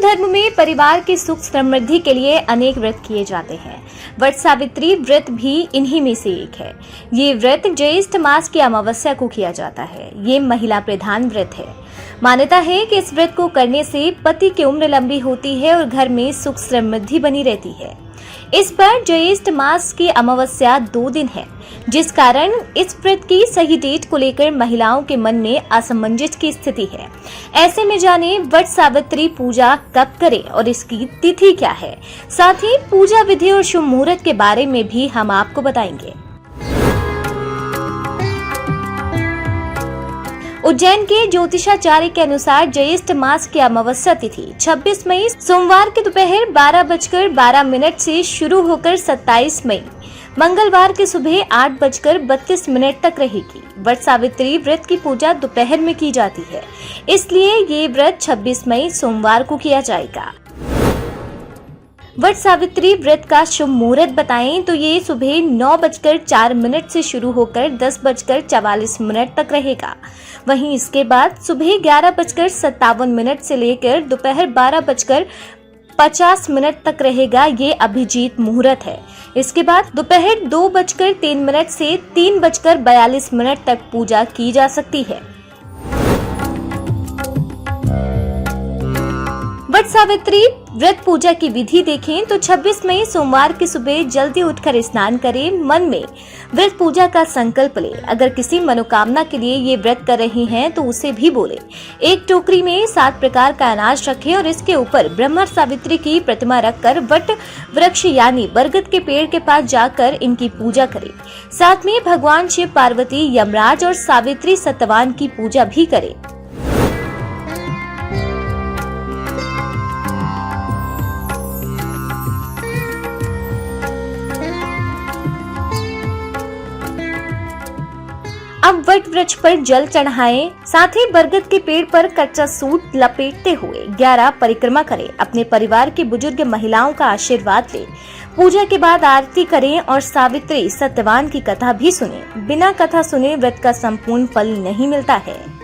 धर्म में परिवार की सुख समृद्धि के लिए अनेक व्रत किए जाते हैं। वट सावित्री व्रत भी इन्हीं में से एक है। ये व्रत ज्येष्ठ मास की अमावस्या को किया जाता है। ये महिला प्रधान व्रत है। मान्यता है कि इस व्रत को करने से पति की उम्र लंबी होती है और घर में सुख समृद्धि बनी रहती है। इस पर ज्येष्ठ मास की अमावस्या 2 दिन है, जिस कारण इस व्रत की सही डेट को लेकर महिलाओं के मन में असमंजस की स्थिति है। ऐसे में जाने वट सावित्री पूजा कब करें और इसकी तिथि क्या है। साथ ही पूजा विधि और शुभ मुहूर्त के बारे में भी हम आपको बताएंगे। उज्जैन के ज्योतिषाचार्य के अनुसार ज्येष्ठ मास की अमावस्या तिथि 26 मई सोमवार के दोपहर 12:12 से शुरू होकर 27 मई मंगलवार की सुबह 8:32 तक रहेगी। वट सावित्री व्रत की पूजा दोपहर में की जाती है, इसलिए ये व्रत 26 मई सोमवार को किया जाएगा। वट सावित्री व्रत का शुभ मुहूर्त बताएं तो ये सुबह 9:04 से शुरू होकर 10:44 तक रहेगा। वहीं इसके बाद सुबह 11:57 से लेकर दोपहर 12:50 तक रहेगा। ये अभिजीत मुहूर्त है। इसके बाद दोपहर 2:03 से 3:42 तक पूजा की जा सकती है। वट सावित्री व्रत पूजा की विधि देखें तो 26 मई सोमवार की सुबह जल्दी उठकर स्नान करें। मन में व्रत पूजा का संकल्प ले। अगर किसी मनोकामना के लिए ये व्रत कर रही हैं तो उसे भी बोले। एक टोकरी में 7 प्रकार का अनाज रखें और इसके ऊपर ब्रह्मा सावित्री की प्रतिमा रखकर वट वृक्ष यानी बरगद के पेड़ के पास जाकर इनकी पूजा करें। साथ में भगवान शिव, पार्वती, यमराज और सावित्री सत्यवान की पूजा भी करें। अब वट वृक्ष पर जल चढ़ाएं। साथ ही बरगद के पेड़ पर कच्चा सूत लपेटते हुए 11 परिक्रमा करें। अपने परिवार की बुजुर्ग महिलाओं का आशीर्वाद लें। पूजा के बाद आरती करें और सावित्री सत्यवान की कथा भी सुनें। बिना कथा सुने व्रत का संपूर्ण फल नहीं मिलता है।